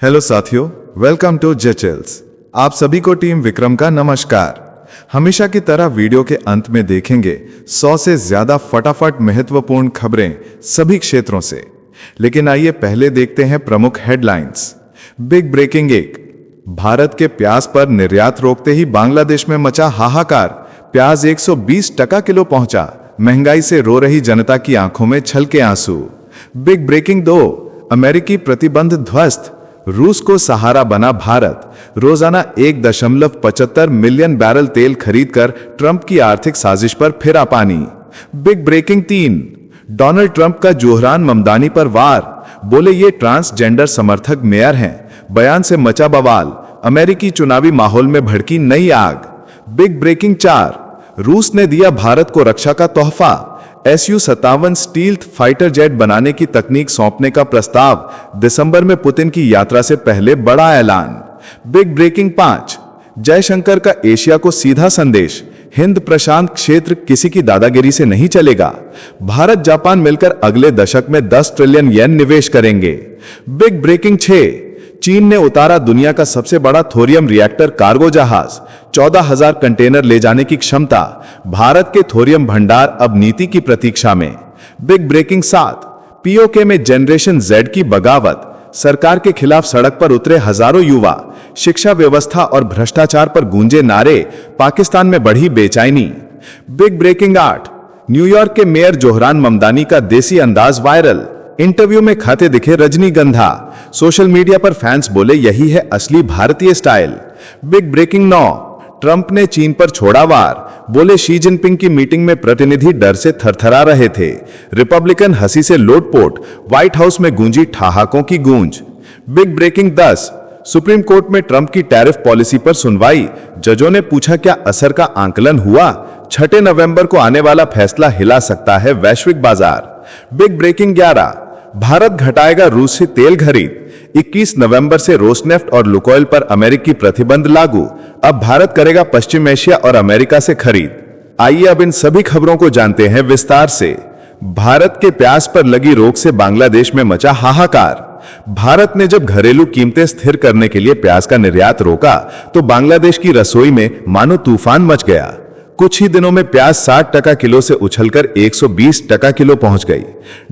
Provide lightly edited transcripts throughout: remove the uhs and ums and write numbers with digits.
Hello साथियों, welcome to जेचेल्स। आप सभी को टीम विक्रम का नमस्कार। हमेशा की तरह वीडियो के अंत में देखेंगे 100 से ज्यादा फटाफट महत्वपूर्ण खबरें सभी क्षेत्रों से। लेकिन आइए पहले देखते हैं प्रमुख हेडलाइंस। बिग ब्रेकिंग 1, भारत के प्याज पर निर्यात रोकते ही बांग्लादेश में मचा हाहाकार। प्याज 120 टका किलो पहुंचा। महंगाई से रो रही जनता की आंखों में छलके आंसू। बिग ब्रेकिंग 2, अमेरिकी प्रतिबंध ध्वस्त, रूस को सहारा बना भारत। रोजाना 1.75 मिलियन बैरल तेल खरीदकर ट्रंप की आर्थिक साजिश पर फिरा पानी। बिग ब्रेकिंग 3, डोनाल्ड ट्रंप का जोहरान ममदानी पर वार। बोले ये ट्रांसजेंडर समर्थक मेयर हैं। बयान से मचा बवाल। अमेरिकी चुनावी माहौल में भड़की नई आग। बिग ब्रेकिंग 4, रूस ने दिया भारत को रक्षा का तोहफा। Su-57 स्टील्थ फाइटर जेट बनाने की तकनीक सौंपने का प्रस्ताव। दिसंबर में पुतिन की यात्रा से पहले बड़ा ऐलान। बिग ब्रेकिंग 5, जयशंकर का एशिया को सीधा संदेश। हिंद प्रशांत क्षेत्र किसी की दादागिरी से नहीं चलेगा। भारत जापान मिलकर अगले दशक में 10 ट्रिलियन येन निवेश करेंगे। बिग ब्रेकिंग 6, चीन ने उतारा दुनिया का सबसे बड़ा थोरियम रिएक्टर कार्गो जहाज। 14,000 कंटेनर ले जाने की क्षमता। भारत के थोरियम भंडार अब नीति की प्रतीक्षा में। बिग ब्रेकिंग 7, पीओके में जनरेशन जेड की बगावत। सरकार के खिलाफ सड़क पर उतरे हजारों युवा। शिक्षा व्यवस्था और भ्रष्टाचार पर गूंजे नारे। पाकिस्तान में बढ़ी बेचैनी। बिग ब्रेकिंग 8, न्यूयॉर्क के मेयर जोहरान ममदानी का देसी अंदाज वायरल। इंटरव्यू में खाते दिखे रजनीगंधा। सोशल मीडिया पर फैंस बोले यही है असली भारतीय स्टाइल। बिग ब्रेकिंग 9, ट्रंप ने चीन पर छोड़ा वार। बोले शी जिनपिंग की मीटिंग में प्रतिनिधि डर से थरथरा रहे थे। रिपब्लिकन हंसी से लोटपोट। व्हाइट हाउस में गूंजी ठहाकों की गूंज। बिग ब्रेकिंग 10, सुप्रीम कोर्ट में ट्रंप की टैरिफ पॉलिसी पर सुनवाई। जजों ने पूछा क्या असर का आंकलन हुआ। 6 नवंबर को आने वाला फैसला हिला सकता है वैश्विक बाजार। बिग ब्रेकिंग 11, भारत घटाएगा रूस से तेल खरीद। 21 नवंबर से रोसनेफ्ट और लुकोइल पर अमेरिकी प्रतिबंध लागू। अब भारत करेगा पश्चिम एशिया और अमेरिका से खरीद। आइए अब इन सभी खबरों को जानते हैं विस्तार से। भारत के प्याज पर लगी रोक से बांग्लादेश में मचा हाहाकार। भारत ने जब घरेलू कीमतें स्थिर करने के लिए प्याज का निर्यात रोका तो बांग्लादेश की रसोई में मानो तूफान मच गया। कुछ ही दिनों में प्याज 60 टका किलो से उछलकर 120 टका किलो पहुंच गई।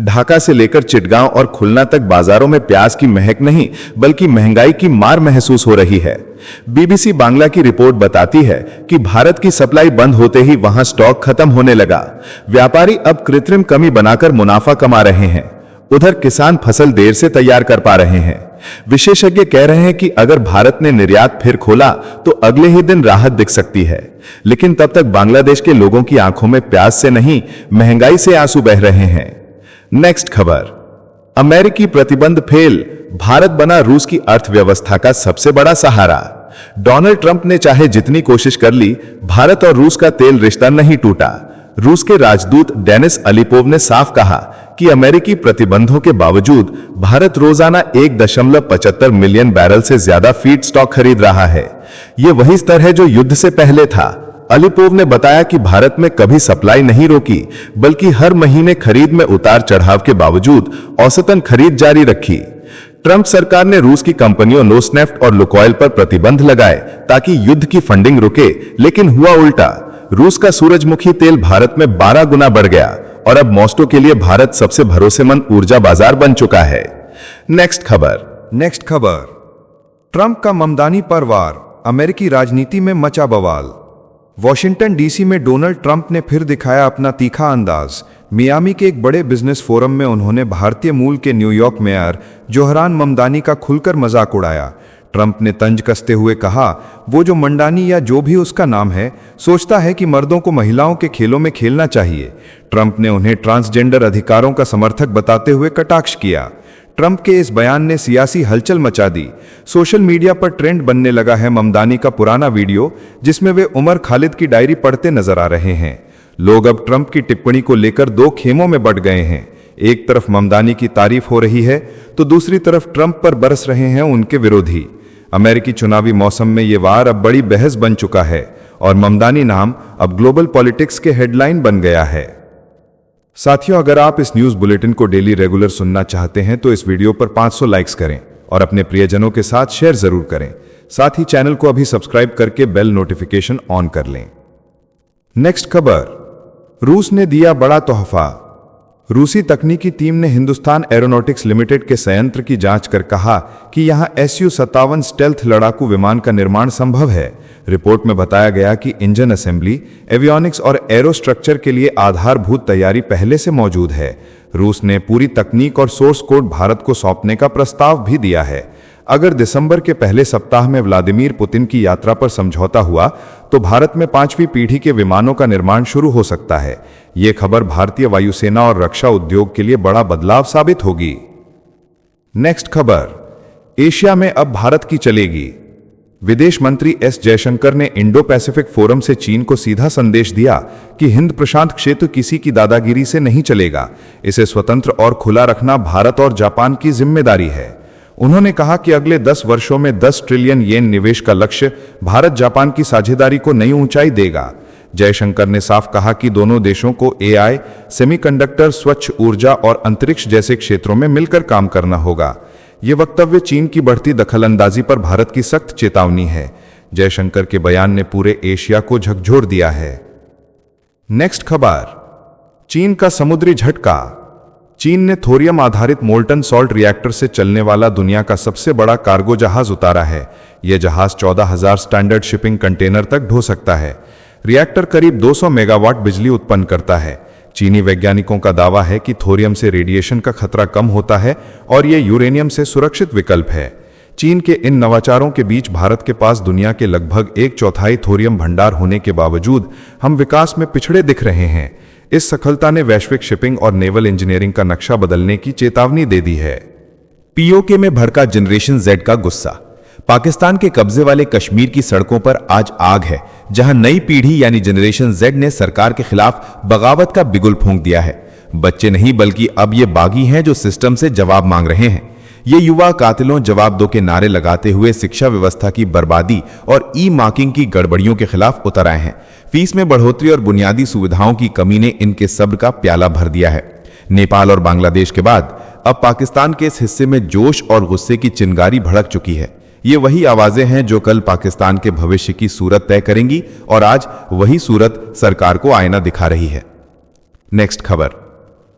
ढाका से लेकर चिटगांव और खुलना तक बाजारों में प्याज की महक नहीं बल्कि महंगाई की मार महसूस हो रही है। बीबीसी बांग्ला की रिपोर्ट बताती है कि भारत की सप्लाई बंद होते ही वहां स्टॉक खत्म होने लगा। व्यापारी अब कृत्रिम कमी बनाकर मुनाफा कमा रहे हैं। उधर किसान फसल देर से तैयार कर पा रहे हैं। विशेषज्ञ कह रहे हैं कि अगर भारत ने निर्यात फिर खोला तो अगले ही दिन राहत दिख सकती है। लेकिन तब तक बांग्लादेश के लोगों की आंखों में प्याज से नहीं महंगाई से आंसू बह रहे हैं। नेक्स्ट खबर, अमेरिकी प्रतिबंध फेल। भारत बना रूस की अर्थव्यवस्था का सबसे बड़ा सहारा। डोनाल्ड ट्रंप ने चाहे जितनी कोशिश कर ली, भारत और रूस का तेल रिश्ता नहीं टूटा। रूस के राजदूत डेनिस अलीपोव ने साफ कहा कि अमेरिकी प्रतिबंधों के बावजूद भारत रोजाना 1.75 मिलियन बैरल से ज्यादा फीड स्टॉक खरीद रहा है। यह वही स्तर है जो युद्ध से पहले था। अलीपोव ने बताया कि भारत में कभी सप्लाई नहीं रोकी बल्कि हर महीने खरीद में उतार चढ़ाव के बावजूद औसतन खरीद जारी रखी। ट्रंप सरकार ने रूस की कंपनियों रोसनेफ्ट और लुकोइल पर प्रतिबंध लगाए ताकि युद्ध की फंडिंग रुके, लेकिन हुआ उल्टा। रूस का सूरजमुखी तेल भारत में 12 गुना बढ़ गया और अब मॉस्को के लिए भारत सबसे भरोसेमंद ऊर्जा बाजार बन चुका है। नेक्स्ट खबर, ट्रंप का ममदानी पर वार। अमेरिकी राजनीति में मचा बवाल। वॉशिंगटन डीसी में डोनाल्ड ट्रंप ने फिर दिखाया अपना तीखा अंदाज। मियामी के एक बड़े बिजनेस फोरम में उन्होंने भारतीय मूल के न्यूयॉर्क मेयर जोहरान ममदानी का खुलकर मजाक उड़ाया। ट्रंप ने तंज कसते हुए कहा, वो जो मंडानी या जो भी उसका नाम है सोचता है कि मर्दों को महिलाओं के खेलों में खेलना चाहिए। ट्रंप ने उन्हें ट्रांसजेंडर अधिकारों का समर्थक बताते हुए कटाक्ष किया। ट्रंप के इस बयान ने सियासी हलचल मचा दी। सोशल मीडिया पर ट्रेंड बनने लगा है ममदानी का पुराना वीडियो जिसमें वे उमर खालिद की डायरी पढ़ते नजर आ रहे हैं। लोग अब ट्रंप की टिप्पणी को लेकर दो खेमों में बंट गए हैं। एक तरफ ममदानी की तारीफ हो रही है तो दूसरी तरफ ट्रंप पर बरस रहे हैं उनके विरोधी। अमेरिकी चुनावी मौसम में ये वार अब बड़ी बहस बन चुका है और ममदानी नाम अब ग्लोबल पॉलिटिक्स के हेडलाइन बन गया है। साथियों, अगर आप इस न्यूज़ बुलेटिन को डेली रेगुलर सुनना चाहते हैं तो इस वीडियो पर 500 लाइक्स करें और अपने प्रियजनों के साथ शेयर जरूर करें। साथ ही चैनल को अभी सब्सक्राइब करके बेल नोटिफिकेशन ऑन कर लें। नेक्स्ट खबर, रूस ने दिया बड़ा तोहफा। रूसी तकनीकी टीम ने हिंदुस्तान एरोनॉटिक्स लिमिटेड के संयंत्र की जांच कर कहा कि यहां Su-57 स्टेल्थ लड़ाकू विमान का निर्माण संभव है। रिपोर्ट में बताया गया कि इंजन असेंबली, एवियोनिक्स और एरो स्ट्रक्चर के लिए आधारभूत तैयारी पहले से मौजूद है। रूस ने पूरी तकनीक और सोर्स कोड भारत को सौंपने का प्रस्ताव भी दिया है। अगर दिसंबर के पहले सप्ताह में व्लादिमीर पुतिन की यात्रा पर समझौता हुआ तो भारत में 5वीं पीढ़ी के विमानों का निर्माण शुरू हो सकता है। यह खबर भारतीय वायुसेना और रक्षा उद्योग के लिए बड़ा बदलाव साबित होगी। नेक्स्ट खबर, एशिया में अब भारत की चलेगी। विदेश मंत्री एस जयशंकर ने इंडो पैसिफिक फोरम से चीन को सीधा संदेश दिया कि हिंद प्रशांत क्षेत्र किसी की दादागिरी से नहीं चलेगा। इसे स्वतंत्र और खुला रखना भारत और जापान की जिम्मेदारी है। उन्होंने कहा कि अगले 10 वर्षों में 10 ट्रिलियन येन निवेश का लक्ष्य भारत जापान की साझेदारी को नई ऊंचाई देगा। जयशंकर ने साफ कहा कि दोनों देशों को एआई, सेमीकंडक्टर, स्वच्छ ऊर्जा और अंतरिक्ष जैसे क्षेत्रों में मिलकर काम करना होगा। ये वक्तव्य चीन की बढ़ती दखलंदाजी पर भारत की सख्त चेतावनी है। जयशंकर के बयान ने पूरे एशिया को झकझोर दिया है। नेक्स्ट खबर, चीन का समुद्री झटका। चीन ने थोरियम आधारित मोल्टन सॉल्ट रिएक्टर से चलने वाला दुनिया का सबसे बड़ा कार्गो जहाज उतारा है। यह जहाज 14,000 स्टैंडर्ड शिपिंग कंटेनर तक ढो सकता है। रिएक्टर करीब 200 मेगावाट बिजली उत्पन्न करता है। चीनी वैज्ञानिकों का दावा है कि थोरियम से रेडिएशन का खतरा कम होता है और यह यूरेनियम से सुरक्षित विकल्प है। चीन के इन नवाचारों के बीच भारत के पास दुनिया के लगभग 1/4 थोरियम भंडार होने के बावजूद हम विकास में पिछड़े दिख रहे हैं। इस सफलता ने वैश्विक शिपिंग और नेवल इंजीनियरिंग का नक्शा बदलने की चेतावनी दे दी है। पीओके में भड़का जनरेशन जेड का गुस्सा। पाकिस्तान के कब्जे वाले कश्मीर की सड़कों पर आज आग है, जहां नई पीढ़ी यानी जनरेशन जेड ने सरकार के खिलाफ बगावत का बिगुल फूंक दिया है। बच्चे नहीं बल्कि अब ये बागी हैं जो सिस्टम से जवाब मांग रहे हैं। ये युवा कातिलों जवाब दो के नारे लगाते हुए शिक्षा व्यवस्था की बर्बादी और ई मार्किंग की गड़बड़ियों के खिलाफ उतर आए हैं। फीस में बढ़ोतरी और बुनियादी सुविधाओं की कमी ने इनके सब्र का प्याला भर दिया है। नेपाल और बांग्लादेश के बाद अब पाकिस्तान के इस हिस्से में जोश और गुस्से की चिंगारी भड़क चुकी है। ये वही आवाजें हैं जो कल पाकिस्तान के भविष्य की सूरत तय करेंगी और आज वही सूरत सरकार को आईना दिखा रही है। नेक्स्ट खबर,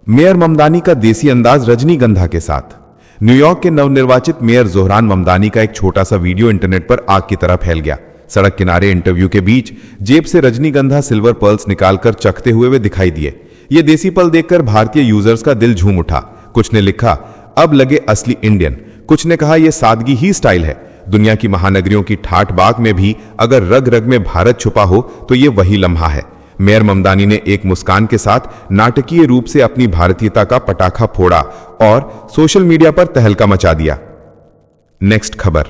मेयर ममदानी का देसी अंदाज रजनीगंधा के साथ। न्यूयॉर्क के नवनिर्वाचित मेयर जोहरान ममदानी का एक छोटा सा वीडियो इंटरनेट पर आग की तरह फैल गया। सड़क किनारे इंटरव्यू के बीच जेब से रजनीगंधा सिल्वर पर्ल्स निकालकर चखते हुए वे दिखाई दिए। ये देसी पल देखकर भारतीय यूजर्स का दिल झूम उठा। कुछ ने लिखा, अब लगे असली इंडियन। कुछ ने कहा, यह सादगी ही स्टाइल है। दुनिया की महानगरियों की ठाठ बाग में भी अगर रग रग में भारत छुपा हो तो ये वही लम्हा है। मेयर ममदानी ने एक मुस्कान के साथ नाटकीय रूप से अपनी भारतीयता का पटाखा फोड़ा और सोशल मीडिया पर तहलका मचा दिया। नेक्स्ट खबर,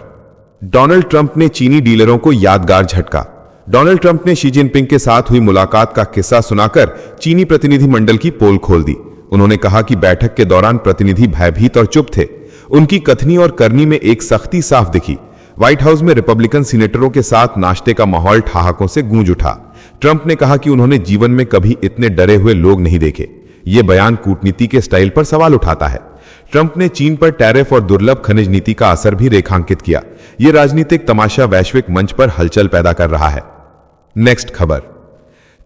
डोनाल्ड ट्रंप ने चीनी डीलरों को यादगार झटका। डोनाल्ड ट्रंप ने शी जिनपिंग के साथ हुई मुलाकात का किस्सा सुनाकर चीनी प्रतिनिधिमंडल की पोल खोल दी। उन्होंने कहा कि बैठक के दौरान प्रतिनिधि भयभीत और चुप थे। उनकी कथनी और करनी में एक सख्ती साफ दिखी। व्हाइट हाउस में रिपब्लिकन सीनेटरों के साथ नाश्ते का माहौल ठहाकों से गूंज उठा। ट्रंप ने कहा कि उन्होंने जीवन में कभी इतने डरे हुए लोग नहीं देखे। यह बयान कूटनीति के स्टाइल पर सवाल उठाता है। ट्रंप ने चीन पर टैरिफ और दुर्लभ खनिज नीति का असर भी रेखांकित किया। यह राजनीतिक तमाशा वैश्विक मंच पर हलचल पैदा कर रहा है। नेक्स्ट खबर,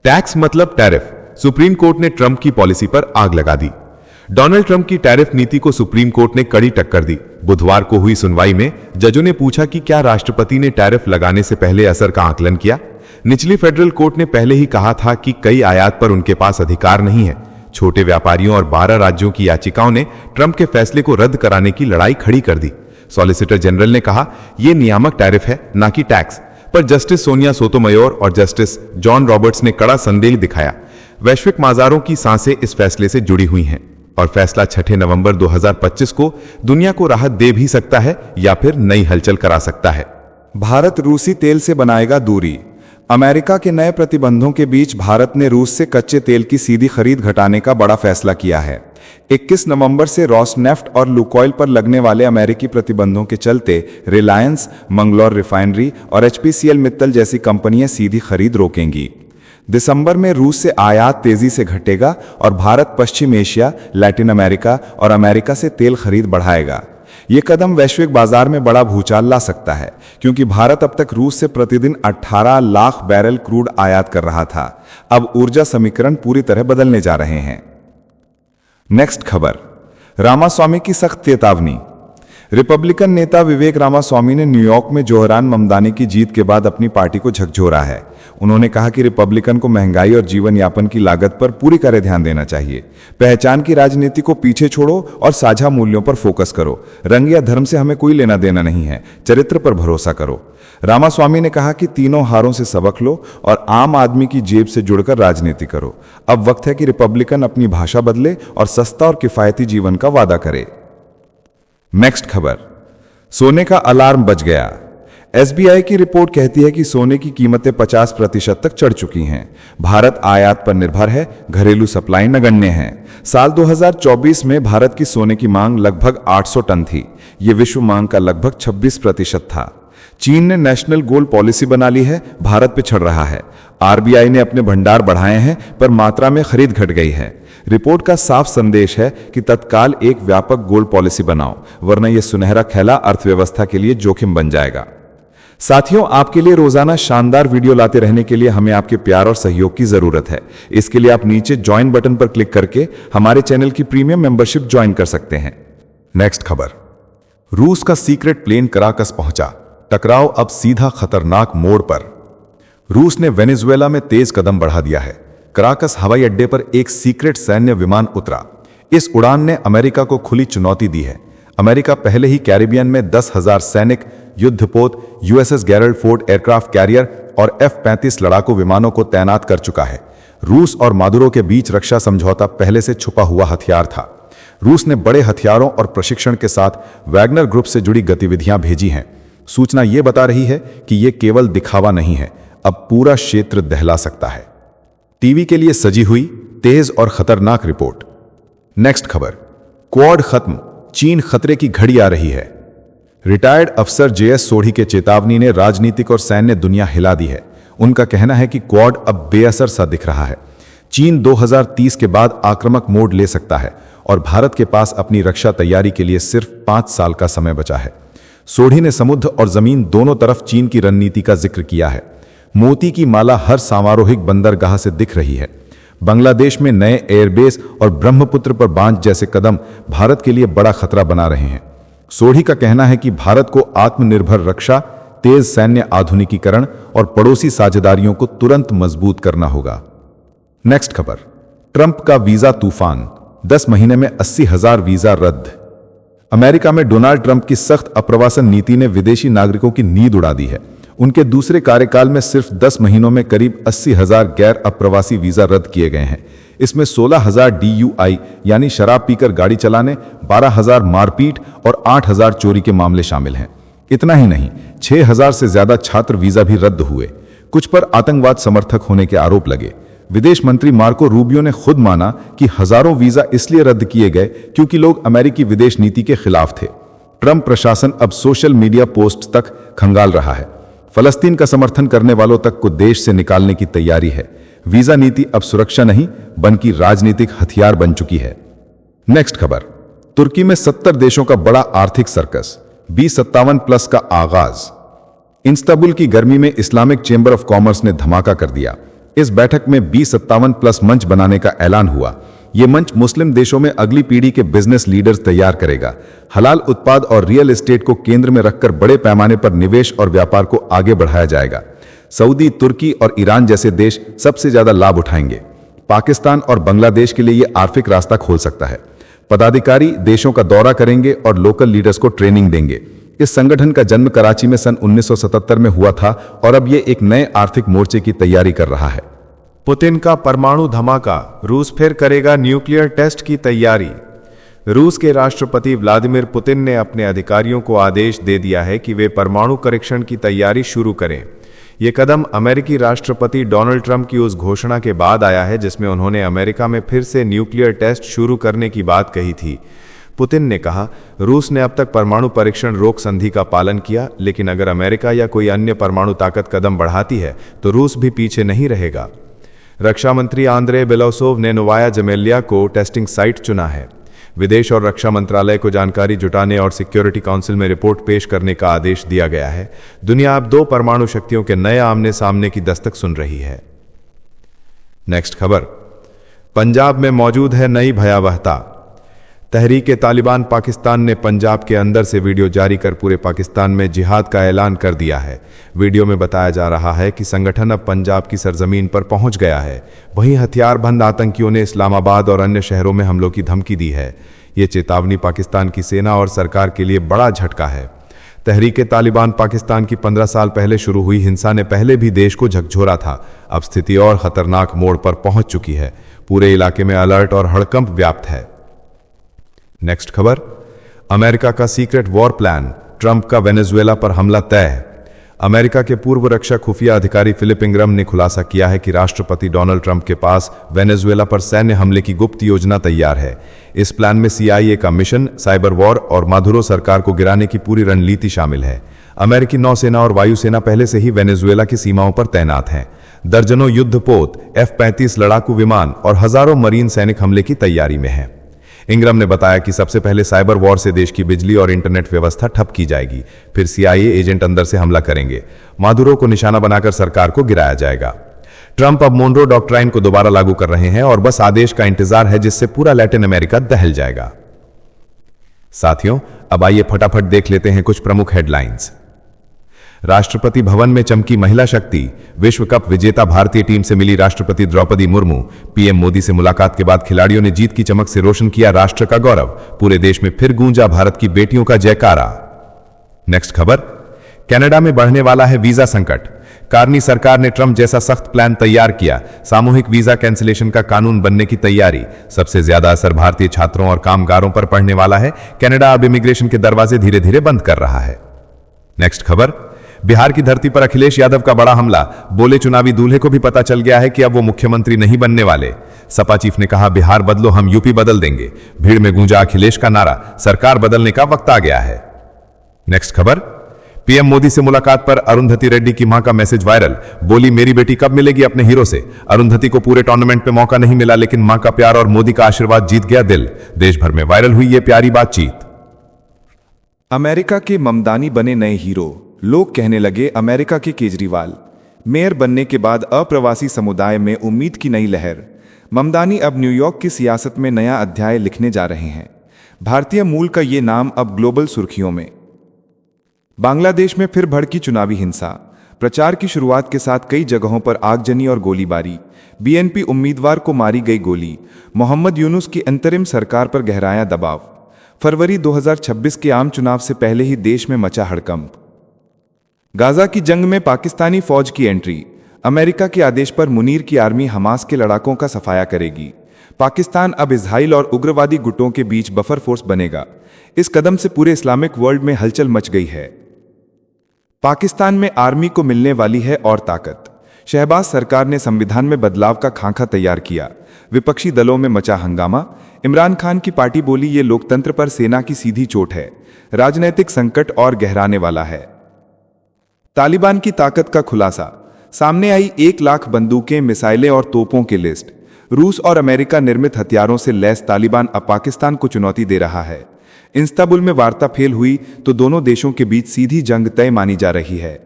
टैक्स मतलब टैरिफ। सुप्रीम कोर्ट ने ट्रंप की पॉलिसी पर आग लगा दी। डोनाल्ड ट्रंप की टैरिफ नीति को सुप्रीम कोर्ट ने कड़ी टक्कर दी। बुधवार को हुई सुनवाई में जजों ने पूछा कि क्या राष्ट्रपति ने टैरिफ लगाने से पहले असर का आकलन किया। निचली फेडरल कोर्ट ने पहले ही कहा था कि कई आयात पर उनके पास अधिकार नहीं है। छोटे व्यापारियों और 12 राज्यों की याचिकाओं ने ट्रंप के फैसले को रद्द कराने की लड़ाई खड़ी कर दी। सॉलिसिटर जनरल ने कहा, यह नियामक टैरिफ है, ना कि टैक्स। पर जस्टिस सोनिया सोटोमयोर और जस्टिस जॉन रॉबर्ट्स ने कड़ा संदेह दिखाया। वैश्विक बाजारों की सांसें इस फैसले से जुड़ी हुई हैं और फैसला 6 नवंबर 2025 को दुनिया को राहत दे भी सकता है या फिर नई हलचल करा सकता है। भारत रूसी तेल से बनाएगा दूरी। अमेरिका के नए प्रतिबंधों के बीच भारत ने रूस से कच्चे तेल की सीधी खरीद घटाने का बड़ा फैसला किया है। 21 नवंबर से रॉसनेफ्ट और लुकोइल पर लगने वाले अमेरिकी प्रतिबंधों के चलते रिलायंस, मंगलोर रिफाइनरी और एचपीसीएल मित्तल जैसी कंपनियां सीधी खरीद रोकेंगी। दिसंबर में रूस से आयात तेजी से घटेगा और भारत पश्चिम एशिया, लैटिन अमेरिका और अमेरिका से तेल खरीद बढ़ाएगा। ये कदम वैश्विक बाजार में बड़ा भूचाल ला सकता है, क्योंकि भारत अब तक रूस से प्रतिदिन 18 लाख बैरल क्रूड आयात कर रहा था। अब ऊर्जा समीकरण पूरी तरह बदलने जा रहे हैं। नेक्स्ट खबर, रामास्वामी की सख्त चेतावनी। रिपब्लिकन नेता विवेक रामास्वामी ने न्यूयॉर्क में जोहरान ममदानी की जीत के बाद अपनी पार्टी को झकझोरा है। उन्होंने कहा कि रिपब्लिकन को महंगाई और जीवन यापन की लागत पर पूरी तरह ध्यान देना चाहिए। पहचान की राजनीति को पीछे छोड़ो और साझा मूल्यों पर फोकस करो। रंग या धर्म से हमें कोई लेना देना नहीं है, चरित्र पर भरोसा करो। रामास्वामी ने कहा कि तीनों हारों से सबक लो और आम आदमी की जेब से जुड़कर राजनीति करो। अब वक्त है कि रिपब्लिकन अपनी भाषा बदले और सस्ता और किफायती जीवन का वादा करे। नेक्स्ट खबर, सोने का अलार्म बज गया। एसबीआई की रिपोर्ट कहती है कि सोने की कीमतें 50% तक चढ़ चुकी हैं। भारत आयात पर निर्भर है, घरेलू सप्लाई नगण्य है। साल 2024 में भारत की सोने की मांग लगभग 800 टन थी। यह विश्व मांग का लगभग 26% था। चीन ने नेशनल गोल्ड पॉलिसी बना ली है, भारत पे चढ़ रहा है। आरबीआई ने अपने भंडार बढ़ाए हैं, पर मात्रा में खरीद घट गई है। रिपोर्ट का साफ संदेश है कि तत्काल एक व्यापक गोल्ड पॉलिसी बनाओ, वरना यह सुनहरा खैला अर्थव्यवस्था के लिए जोखिम बन जाएगा। साथियों, आपके लिए रोजाना शानदार वीडियो लाते रहने के लिए हमें आपके प्यार और सहयोग की जरूरत है। इसके लिए आप नीचे ज्वाइन बटन पर क्लिक करके हमारे चैनल की प्रीमियम मेंबरशिप ज्वाइन कर सकते हैं। नेक्स्ट खबर, रूस का सीक्रेट प्लेन कराकस पहुंचा, टकराव अब सीधा खतरनाक मोड़ पर। रूस ने वेनेजुएला में तेज कदम बढ़ा दिया है। कराकस हवाई अड्डे पर एक सीक्रेट सैन्य विमान उतरा। इस उड़ान ने अमेरिका को खुली चुनौती दी है। अमेरिका पहले ही कैरिबियन में 10,000 सैनिक, युद्धपोत, USS Gerald Ford aircraft carrier और F-35 लड़ाकू विमानों को तैनात कर चुका है। रूस और मादुरो के बीच रक्षा समझौता पहले से छुपा हुआ हथियार था। रूस ने बड़े हथियारों और प्रशिक्षण के साथ वैगनर ग्रुप से जुड़ी गतिविधियां भेजी हैं। सूचना यह बता रही है कि यह केवल दिखावा नहीं है, अब पूरा क्षेत्र दहला सकता है। टीवी के लिए सजी हुई तेज और खतरनाक रिपोर्ट। नेक्स्ट खबर, क्वाड खत्म, चीन खतरे की घड़ी आ रही है। रिटायर्ड अफसर जेएस सोढ़ी के चेतावनी ने राजनीतिक और सैन्य दुनिया हिला दी है। उनका कहना है कि क्वाड अब बेअसर सा दिख रहा है। चीन 2030 के बाद आक्रामक मोड ले सकता है और भारत के पास अपनी रक्षा तैयारी के लिए सिर्फ 5 साल का समय बचा है। सोढ़ी ने समुद्र और जमीन दोनों तरफ चीन की रणनीति का जिक्र किया है। मोती की माला हर सामारोहिक बंदरगाह से दिख रही है। बांग्लादेश में नए एयरबेस और ब्रह्मपुत्र पर बांध जैसे कदम भारत के लिए बड़ा खतरा बना रहे हैं। सोढ़ी का कहना है कि भारत को आत्मनिर्भर रक्षा, तेज सैन्य आधुनिकीकरण और पड़ोसी साझेदारियों को तुरंत मजबूत करना होगा। नेक्स्ट खबर, ट्रंप का वीजा तूफान, 10 महीने में 80,000 वीजा रद्द। अमेरिका में डोनाल्ड ट्रंप की सख्त अप्रवासन नीति ने विदेशी नागरिकों की नींद उड़ा दी है। उनके दूसरे कार्यकाल में सिर्फ 10 महीनों में करीब 80,000 गैर अप्रवासी वीजा रद्द किए गए हैं। इसमें 16,000 DUI यानी शराब पीकर गाड़ी चलाने, 12,000 मारपीट और 8,000 चोरी के मामले शामिल हैं। इतना ही नहीं, 6,000 से ज्यादा छात्र वीजा भी रद्द हुए। कुछ पर आतंकवाद समर्थक होने के आरोप लगे। विदेश मंत्री मार्को रूबियो ने खुद माना कि हजारों वीजा इसलिए रद्द किए गए क्योंकि लोग अमेरिकी विदेश नीति के खिलाफ थे। ट्रंप प्रशासन अब सोशल मीडिया पोस्ट तक खंगाल रहा है। फलस्तीन का समर्थन करने वालों तक को देश से निकालने की तैयारी है। वीजा नीति अब सुरक्षा नहीं बल्कि राजनीतिक हथियार बन चुकी है। नेक्स्ट खबर, तुर्की में 70 देशों का बड़ा आर्थिक सर्कस, B57+ का आगाज। इस्तांबुल की गर्मी में इस्लामिक चेंबर ऑफ कॉमर्स ने धमाका कर दिया। इस बैठक में B57+ मंच बनाने का ऐलान हुआ। यह मंच मुस्लिम देशों में अगली पीढ़ी के बिजनेस लीडर्स तैयार करेगा। हलाल उत्पाद और रियल एस्टेट को केंद्र में रखकर बड़े पैमाने पर निवेश और व्यापार को आगे बढ़ाया जाएगा। सऊदी, तुर्की और ईरान जैसे देश सबसे ज्यादा लाभ उठाएंगे। पाकिस्तान और बांग्लादेश के लिए यह आर्थिक रास्ता खोल सकता है। पदाधिकारी देशों का दौरा करेंगे और लोकल लीडर्स को ट्रेनिंग देंगे। इस संगठन का जन्म कराची में सन 1977 में हुआ था और अब यह एक नए आर्थिक मोर्चे की तैयारी कर रहा है। पुतिन का परमाणु धमाका, रूस फिर करेगा न्यूक्लियर टेस्ट की तैयारी। रूस के राष्ट्रपति व्लादिमीर पुतिन ने अपने अधिकारियों को आदेश दे दिया है कि वे परमाणु परीक्षण की तैयारी शुरू करें। यह कदम अमेरिकी राष्ट्रपति डोनाल्ड ट्रंप की उस घोषणा के बाद आया है जिसमें उन्होंने अमेरिका में फिर से न्यूक्लियर टेस्ट शुरू करने की बात कही थी। पुतिन ने कहा, रूस ने अब तक परमाणु परीक्षण रोक संधि का पालन किया, लेकिन अगर अमेरिका या कोई अन्य परमाणु ताकत कदम बढ़ाती है तो रूस भी पीछे नहीं रहेगा। रक्षा मंत्री आंद्रे बेलोसोव ने नोवाया ज़मेल्या को टेस्टिंग साइट चुना है। विदेश और रक्षा मंत्रालय को जानकारी जुटाने और सिक्योरिटी काउंसिल में रिपोर्ट पेश करने का आदेश दिया गया है। दुनिया अब 2 परमाणु शक्तियों के नए आमने सामने की दस्तक सुन रही है। नेक्स्ट खबर, पंजाब में मौजूद है नई भयावहता। तहरीक तालिबान पाकिस्तान ने पंजाब के अंदर से वीडियो जारी कर पूरे पाकिस्तान में जिहाद का ऐलान कर दिया है। वीडियो में बताया जा रहा है कि संगठन अब पंजाब की सरजमीन पर पहुंच गया है। वहीं हथियारबंद आतंकियों ने इस्लामाबाद और अन्य शहरों में हमलों की धमकी दी है। ये चेतावनी पाकिस्तान की सेना और सरकार के लिए बड़ा झटका है। तहरीक तालिबान पाकिस्तान की 15 साल पहले शुरू हुई हिंसा ने पहले भी देश को झकझोरा था। अब स्थिति और खतरनाक मोड़ पर पहुंच चुकी है। पूरे इलाके में अलर्ट और हड़कंप व्याप्त है। नेक्स्ट खबर, अमेरिका का सीक्रेट वॉर प्लान, ट्रंप का वेनेजुएला पर हमला तय। अमेरिका के पूर्व रक्षा खुफिया अधिकारी फिलिप इंग्रम ने खुलासा किया है कि राष्ट्रपति डोनाल्ड ट्रंप के पास वेनेजुएला पर सैन्य हमले की गुप्त योजना तैयार है। इस प्लान में CIA का मिशन, साइबर वॉर और मादुरो सरकार को गिराने की पूरी रणनीति शामिल है। अमेरिकी नौसेना और वायुसेना पहले से ही वेनेजुएला की सीमाओं पर तैनात हैं। दर्जनों युद्धपोत, F-35 लड़ाकू विमान और हजारों मरीन सैनिक हमले की तैयारी में हैं। इंग्रम ने बताया कि सबसे पहले साइबर वॉर से देश की बिजली और इंटरनेट व्यवस्था ठप की जाएगी। फिर CIA एजेंट अंदर से हमला करेंगे। मादुरो को निशाना बनाकर सरकार को गिराया जाएगा। ट्रंप अब मोनरो डॉक्ट्राइन को दोबारा लागू कर रहे हैं और बस आदेश का इंतजार है, जिससे पूरा लैटिन अमेरिका दहल जाएगा। साथियों, अब आइए फटाफट देख लेते हैं कुछ प्रमुख हेडलाइंस। राष्ट्रपति भवन में चमकी महिला शक्ति। विश्व कप विजेता भारतीय टीम से मिली राष्ट्रपति द्रौपदी मुर्मू। पीएम मोदी से मुलाकात के बाद खिलाड़ियों ने जीत की चमक से रोशन किया राष्ट्र का गौरव। पूरे देश में फिर गूंजा भारत की बेटियों का जयकारा। नेक्स्ट खबर, कनाडा में बढ़ने वाला है वीजा संकट। कार्नी सरकार ने ट्रंप जैसा सख्त प्लान तैयार किया। सामूहिक वीजा कैंसिलेशन का कानून बनने की तैयारी। सबसे ज्यादा असर भारतीय छात्रों और कामगारों पर पड़ने वाला है। कनाडा अब इमिग्रेशन के दरवाजे धीरे धीरे बंद कर रहा है। नेक्स्ट खबर, बिहार की धरती पर अखिलेश यादव का बड़ा हमला। बोले चुनावी दूल्हे को भी पता चल गया है कि अब वो मुख्यमंत्री नहीं बनने वाले। सपा चीफ ने कहा, बिहार बदलो हम यूपी बदल देंगे। भीड़ में गूंजा अखिलेश का नारा। सरकार बदलने का वक्त आ गया है। नेक्स्ट खबर, पीएम मोदी से मुलाकात पर अरुंधति रेड्डी की मां का मैसेज वायरल। बोली, मेरी बेटी कब मिलेगी अपने हीरो से। अरुंधति को पूरे टूर्नामेंट में मौका नहीं मिला, लेकिन मां का प्यार और मोदी का आशीर्वाद जीत गया दिल। देश भर में वायरल हुई ये प्यारी बातचीत। अमेरिका के ममदानी बने नए हीरो। लोग कहने लगे अमेरिका के केजरीवाल। मेयर बनने के बाद अप्रवासी समुदाय में उम्मीद की नई लहर। ममदानी अब न्यूयॉर्क की सियासत में नया अध्याय लिखने जा रहे हैं। भारतीय मूल का ये नाम अब ग्लोबल सुर्खियों में। बांग्लादेश में फिर भड़की चुनावी हिंसा। प्रचार की शुरुआत के साथ कई जगहों पर आगजनी और गोलीबारी। BNP उम्मीदवार को मारी गई गोली। मोहम्मद यूनुस की अंतरिम सरकार पर गहराया दबाव। फरवरी 2026 के आम चुनाव से पहले ही देश में मचा हड़कंप। गाजा की जंग में पाकिस्तानी फौज की एंट्री। अमेरिका के आदेश पर मुनीर की आर्मी हमास के लड़ाकों का सफाया करेगी। पाकिस्तान अब इजराइल और उग्रवादी गुटों के बीच बफर फोर्स बनेगा। इस कदम से पूरे इस्लामिक वर्ल्ड में हलचल मच गई है। पाकिस्तान में आर्मी को मिलने वाली है और ताकत। शहबाज सरकार ने संविधान में बदलाव का खाका तैयार किया। विपक्षी दलों में मचा हंगामा। इमरान खान की पार्टी बोली, ये लोकतंत्र पर सेना की सीधी चोट है। राजनीतिक संकट और गहराने वाला है। तालिबान की ताकत का खुलासा। सामने आई 1 लाख बंदूकें, मिसाइलें और तोपों की लिस्ट। रूस और अमेरिका निर्मित हथियारों से लैस तालिबान अब पाकिस्तान को चुनौती दे रहा है। इस्तांबुल में वार्ता फेल हुई तो दोनों देशों के बीच सीधी जंग तय मानी जा रही है।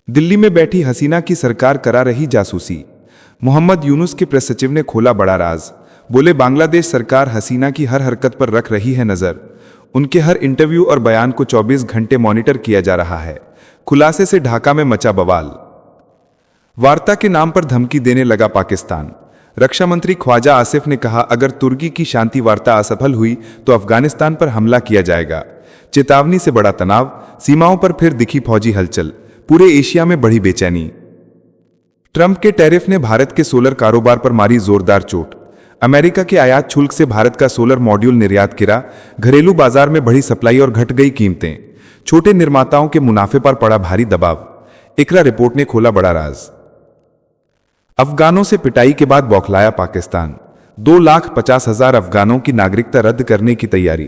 दिल्ली में बैठी हसीना की सरकार करा रही जासूसी। मोहम्मद यूनुस के प्रेस सचिव ने खोला बड़ा राज। बोले, बांग्लादेश सरकार हसीना की हर हरकत पर रख रही है नजर। उनके हर इंटरव्यू और बयान को 24 घंटे मॉनिटर किया जा रहा है। खुलासे से ढाका में मचा बवाल। वार्ता के नाम पर धमकी देने लगा पाकिस्तान। रक्षा मंत्री ख्वाजा आसिफ ने कहा, अगर तुर्की की शांति वार्ता असफल हुई तो अफगानिस्तान पर हमला किया जाएगा। चेतावनी से बड़ा तनाव। सीमाओं पर फिर दिखी फौजी हलचल। पूरे एशिया में बढ़ी बेचैनी। ट्रंप के टैरिफ ने भारत के सोलर कारोबार पर मारी जोरदार चोट। अमेरिका के आयात शुल्क से भारत का सोलर मॉड्यूल निर्यात गिरा। घरेलू बाजार में बढ़ी सप्लाई और घट गई कीमतें। छोटे निर्माताओं के मुनाफे पर पड़ा भारी दबाव। इकरा रिपोर्ट ने खोला बड़ा राज। अफगानों से पिटाई के बाद बौखलाया पाकिस्तान। 2,50,000 अफगानों की नागरिकता रद्द करने की तैयारी।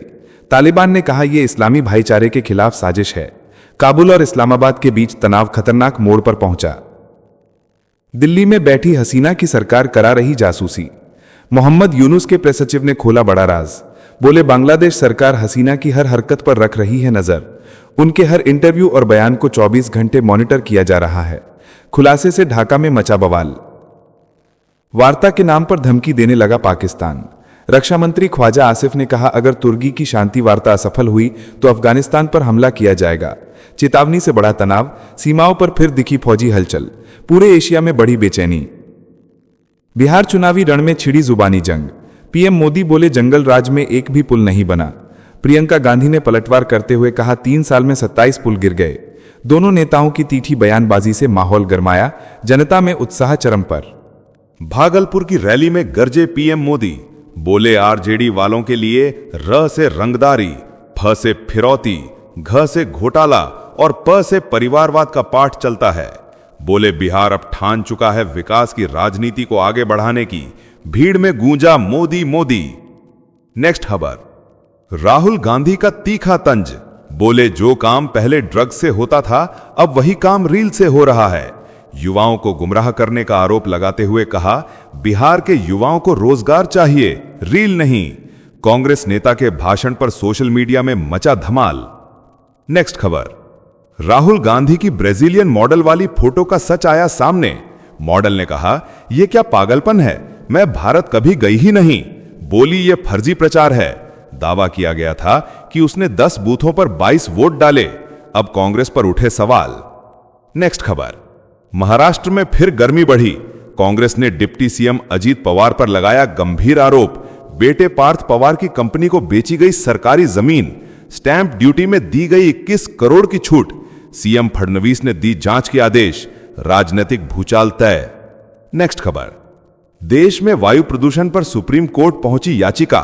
तालिबान ने कहा, यह इस्लामी भाईचारे के खिलाफ साजिश है। काबुल और इस्लामाबाद के बीच तनाव खतरनाक मोड़ पर पहुंचा। दिल्ली में बैठी हसीना की सरकार करा रही जासूसी। मोहम्मद यूनुस के प्रेस सचिव ने खोला बड़ा राज। बोले बांग्लादेश सरकार हसीना की हर हरकत पर रख रही है नजर। उनके हर इंटरव्यू और बयान को 24 घंटे मॉनिटर किया जा रहा है। खुलासे से ढाका में मचा बवाल। वार्ता के नाम पर धमकी देने लगा पाकिस्तान। रक्षा मंत्री ख्वाजा आसिफ ने कहा, अगर तुर्की की शांति वार्ता असफल हुई तो अफगानिस्तान पर हमला किया जाएगा। चेतावनी से बड़ा तनाव, सीमाओं पर फिर दिखी फौजी हलचल, पूरे एशिया में बढ़ी बेचैनी। बिहार चुनावी रण में छिड़ी जुबानी जंग। पीएम मोदी बोले, जंगल राज में एक भी पुल नहीं बना। प्रियंका गांधी ने पलटवार करते हुए कहा, 3 साल में 27 पुल गिर गए। दोनों नेताओं की तीखी बयानबाजी से माहौल गरमाया, जनता में उत्साह चरम पर। भागलपुर की रैली में गरजे पीएम मोदी, बोले आरजेडी वालों के लिए र से रंगदारी, फ से फिरौती, घ से घोटाला और प से परिवारवाद का पाठ चलता है। बोले बिहार अब ठान चुका है विकास की राजनीति को आगे बढ़ाने की। भीड़ में गूंजा मोदी मोदी। नेक्स्ट खबर, राहुल गांधी का तीखा तंज, बोले जो काम पहले ड्रग्स से होता था अब वही काम रील से हो रहा है। युवाओं को गुमराह करने का आरोप लगाते हुए कहा, बिहार के युवाओं को रोजगार चाहिए, रील नहीं। कांग्रेस नेता के भाषण पर सोशल मीडिया में मचा धमाल। नेक्स्ट खबर, राहुल गांधी की ब्राजीलियन मॉडल वाली फोटो का सच आया सामने। मॉडल ने कहा, यह क्या पागलपन है, मैं भारत कभी गई ही नहीं। बोली यह फर्जी प्रचार है। दावा किया गया था कि उसने 10 बूथों पर 22 वोट डाले। अब कांग्रेस पर उठे सवाल। नेक्स्ट खबर, महाराष्ट्र में फिर गर्मी बढ़ी। कांग्रेस ने डिप्टी सीएम अजीत पवार पर लगाया गंभीर आरोप। बेटे पार्थ पवार की कंपनी को बेची गई सरकारी जमीन, स्टैंप ड्यूटी में दी गई 21 करोड़ की छूट। सीएम फडणवीस ने दी जांच के आदेश, राजनीतिक भूचाल तय। नेक्स्ट खबर, देश में वायु प्रदूषण पर सुप्रीम कोर्ट पहुंची याचिका।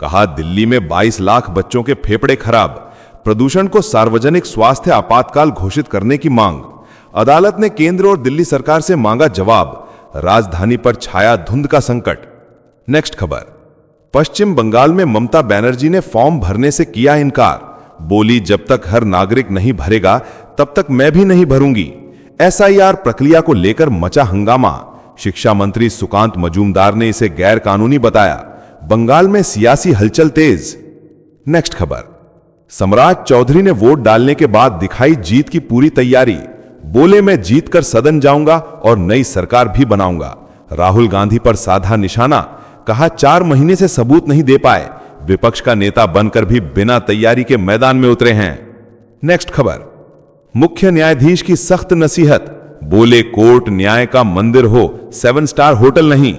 कहा, दिल्ली में 22 लाख बच्चों के फेफड़े खराब। प्रदूषण को सार्वजनिक स्वास्थ्य आपातकाल घोषित करने की मांग। अदालत ने केंद्र और दिल्ली सरकार से मांगा जवाब। राजधानी पर छाया धुंध का संकट। नेक्स्ट खबर, पश्चिम बंगाल में ममता बनर्जी ने फॉर्म भरने से किया इनकार। बोली, जब तक हर नागरिक नहीं भरेगा तब तक मैं भी नहीं भरूंगी। एसआईआर प्रक्रिया को लेकर मचा हंगामा। शिक्षा मंत्री सुकांत मजूमदार ने इसे गैर कानूनी बताया। बंगाल में सियासी हलचल तेज। नेक्स्ट खबर, सम्राट चौधरी ने वोट डालने के बाद दिखाई जीत की पूरी तैयारी। बोले, मैं जीत कर सदन जाऊंगा और नई सरकार भी बनाऊंगा। राहुल गांधी पर साधा निशाना। कहा, 4 महीने से सबूत नहीं दे पाए। विपक्ष का नेता बनकर भी बिना तैयारी के मैदान में उतरे हैं। नेक्स्ट खबर, मुख्य न्यायाधीश की सख्त नसीहत। बोले, कोर्ट न्याय का मंदिर हो, 7 स्टार होटल नहीं।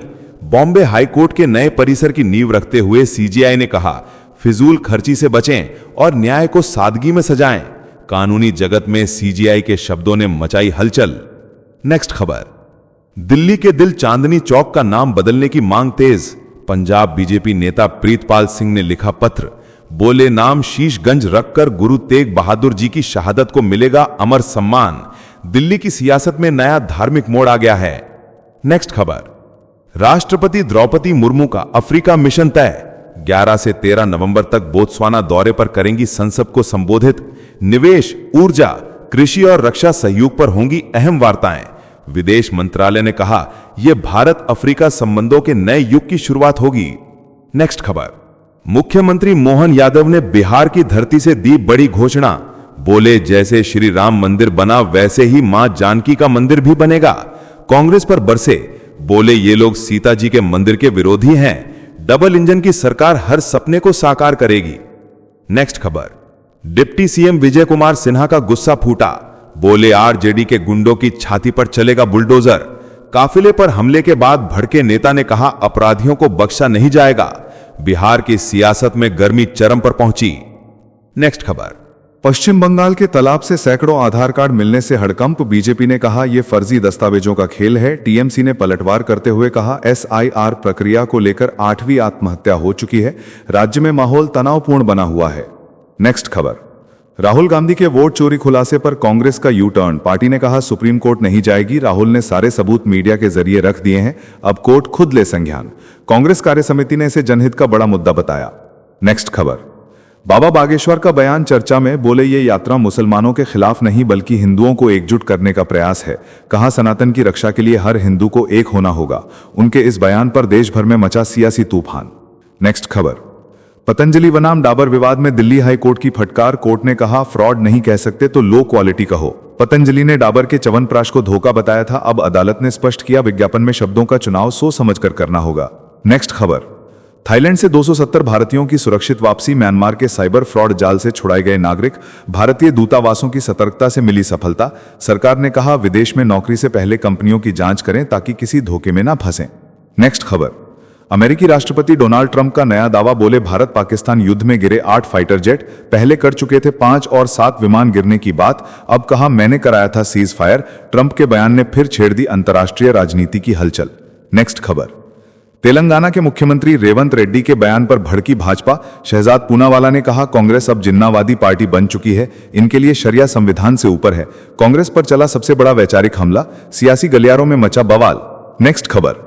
बॉम्बे हाईकोर्ट के नए परिसर की नींव रखते हुए सीजेआई ने कहा, फिजूल खर्ची से बचें और न्याय को सादगी में सजाएं। कानूनी जगत में सीजेआई के शब्दों ने मचाई हलचल। नेक्स्ट खबर, दिल्ली के दिल चांदनी चौक का नाम बदलने की मांग तेज। पंजाब बीजेपी नेता प्रीतपाल सिंह ने लिखा पत्र। बोले, नाम शीशगंज रखकर गुरु तेग बहादुर जी की शहादत को मिलेगा अमर सम्मान। दिल्ली की सियासत में नया धार्मिक मोड़ आ गया है। नेक्स्ट खबर, राष्ट्रपति द्रौपदी मुर्मू का अफ्रीका मिशन तय। 11 से 13 नवंबर तक बोत्सवाना दौरे पर करेंगी संसद को संबोधित। निवेश, ऊर्जा, कृषि और रक्षा सहयोग पर होंगी अहम वार्ताएं। विदेश मंत्रालय ने कहा, यह भारत अफ्रीका संबंधों के नए युग की शुरुआत होगी। नेक्स्ट खबर, मुख्यमंत्री मोहन यादव ने बिहार की धरती से दी बड़ी घोषणा। बोले, जैसे श्री राम मंदिर बना वैसे ही मां जानकी का मंदिर भी बनेगा। कांग्रेस पर बरसे। बोले, ये लोग सीता जी के मंदिर के विरोधी हैं। डबल इंजन की सरकार हर सपने को साकार करेगी। नेक्स्ट खबर, डिप्टी सीएम विजय कुमार सिन्हा का गुस्सा फूटा। बोले, आरजेडी के गुंडों की छाती पर चलेगा बुलडोजर। काफिले पर हमले के बाद भड़के नेता ने कहा, अपराधियों को बख्शा नहीं जाएगा। बिहार की सियासत में गर्मी चरम पर पहुंची। नेक्स्ट खबर, पश्चिम बंगाल के तालाब से सैकड़ों आधार कार्ड मिलने से हड़कंप। बीजेपी ने कहा, यह फर्जी दस्तावेजों का खेल है। टीएमसी ने पलटवार करते हुए कहा, एसआईआर प्रक्रिया को लेकर 8वीं आत्महत्या हो चुकी है। राज्य में माहौल तनावपूर्ण बना हुआ है। नेक्स्ट खबर, राहुल गांधी के वोट चोरी खुलासे पर कांग्रेस का यू टर्न। पार्टी ने कहा, सुप्रीम कोर्ट नहीं जाएगी। राहुल ने सारे सबूत मीडिया के जरिए रख दिए हैं, अब कोर्ट खुद ले संज्ञान। कांग्रेस कार्य समिति ने इसे जनहित का बड़ा मुद्दा बताया। नेक्स्ट खबर, बाबा बागेश्वर का बयान चर्चा में। बोले, ये यात्रा मुसलमानों के खिलाफ नहीं बल्कि हिंदुओं को एकजुट करने का प्रयास है। कहा, सनातन की रक्षा के लिए हर हिंदू को एक होना होगा। उनके इस बयान पर देश भर में मचा सियासी तूफान। नेक्स्ट खबर, पतंजलि बनाम डाबर विवाद में दिल्ली हाई कोर्ट की फटकार, कोर्ट ने कहा फ्रॉड नहीं कह सकते तो लो क्वालिटी कहो। पतंजलि ने डाबर के च्यवनप्राश को धोखा बताया था, अब अदालत ने स्पष्ट किया विज्ञापन में शब्दों का चुनाव सोच समझकर करना होगा। नेक्स्ट खबर, थाईलैंड से 270 भारतीयों की सुरक्षित वापसी, म्यांमार के साइबर फ्रॉड जाल से छुड़ाए गए नागरिक, भारतीय दूतावासों की सतर्कता से मिली सफलता, सरकार ने कहा विदेश में नौकरी से पहले कंपनियों की जांच करें ताकि किसी धोखे में ना फंसें। नेक्स्ट खबर, अमेरिकी राष्ट्रपति डोनाल्ड ट्रंप का नया दावा, बोले भारत पाकिस्तान युद्ध में गिरे 8 फाइटर जेट, पहले कर चुके थे 5 और 7 विमान गिरने की बात, अब कहा मैंने कराया था सीज फायर। ट्रंप के बयान ने फिर छेड़ दी अंतर्राष्ट्रीय राजनीति की हलचल। नेक्स्ट खबर, तेलंगाना के मुख्यमंत्री रेवंत रेड्डी के बयान पर भड़की भाजपा, शहजाद पूनावाला ने कहा कांग्रेस अब जिन्नावादी पार्टी बन चुकी है, इनके लिए शरिया संविधान से ऊपर है। कांग्रेस पर चला सबसे बड़ा वैचारिक हमला, सियासी गलियारों में मचा बवाल। नेक्स्ट खबर,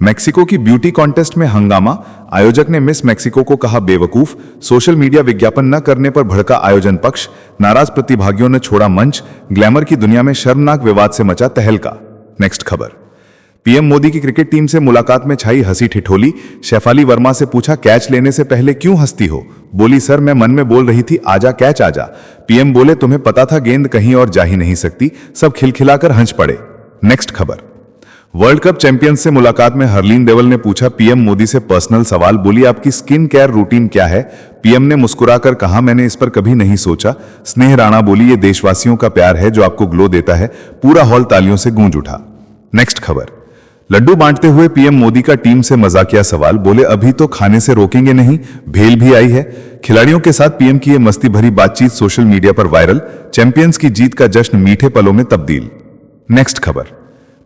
मेक्सिको की ब्यूटी कॉन्टेस्ट में हंगामा, आयोजक ने मिस मेक्सिको को कहा बेवकूफ, सोशल मीडिया विज्ञापन न करने पर भड़का आयोजन पक्ष, नाराज प्रतिभागियों ने छोड़ा मंच, ग्लैमर की दुनिया में शर्मनाक विवाद से मचा तहलका। नेक्स्ट खबर, पीएम मोदी की क्रिकेट टीम से मुलाकात में छाई हंसी ठिठोली, शेफाली वर्मा से पूछा कैच लेने से पहले क्यों हंसती हो, बोली सर मैं मन में बोल रही थी आजा कैच आजा। पीएम बोले तुम्हें पता था गेंद कहीं और जा ही नहीं सकती, सब खिलखिलाकर हंस पड़े। नेक्स्ट खबर, वर्ल्ड कप चैंपियंस से मुलाकात में हरलीन देवल ने पूछा पीएम मोदी से पर्सनल सवाल, बोली आपकी स्किन केयर रूटीन क्या है। पीएम ने मुस्कुराकर कहा मैंने इस पर कभी नहीं सोचा। स्नेह राणा बोली ये देशवासियों का प्यार है जो आपको ग्लो देता है। पूरा हॉल तालियों से गूंज उठा। नेक्स्ट खबर, लड्डू बांटते हुए पीएम मोदी का टीम से मजाकिया सवाल, बोले अभी तो खाने से रोकेंगे नहीं, भेल भी आई है। खिलाड़ियों के साथ पीएम की ये मस्ती भरी बातचीत सोशल मीडिया पर वायरल, चैंपियंस की जीत का जश्न मीठे पलों में तब्दील। नेक्स्ट खबर,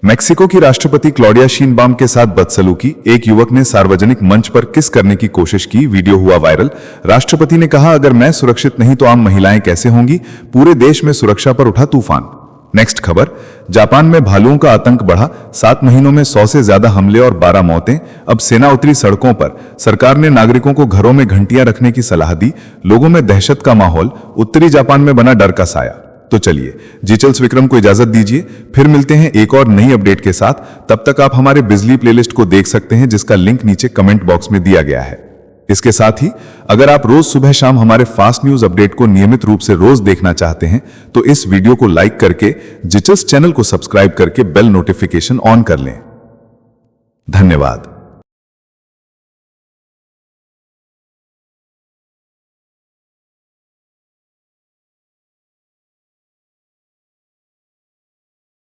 मेक्सिको की राष्ट्रपति क्लॉडिया शीनबाम के साथ बदसलूकी, एक युवक ने सार्वजनिक मंच पर किस करने की कोशिश की, वीडियो हुआ वायरल। राष्ट्रपति ने कहा अगर मैं सुरक्षित नहीं तो आम महिलाएं कैसे होंगी, पूरे देश में सुरक्षा पर उठा तूफान। नेक्स्ट खबर, जापान में भालुओं का आतंक बढ़ा, 7 महीनों में 100 से ज्यादा हमले और 12 मौतें, अब सेना उतरी सड़कों पर। सरकार ने नागरिकों को घरों में घंटियां रखने की सलाह दी, लोगों में दहशत का माहौल, उत्तरी जापान में बना डर का साया। तो चलिए जीचल्स विक्रम को इजाजत दीजिए, फिर मिलते हैं एक और नई अपडेट के साथ। तब तक आप हमारे बिजली प्लेलिस्ट को देख सकते हैं जिसका लिंक नीचे कमेंट बॉक्स में दिया गया है। इसके साथ ही अगर आप रोज सुबह शाम हमारे फास्ट न्यूज अपडेट को नियमित रूप से रोज देखना चाहते हैं तो इस वीडियो को लाइक करके जिचल्स चैनल को सब्सक्राइब करके बेल नोटिफिकेशन ऑन कर लें। धन्यवाद।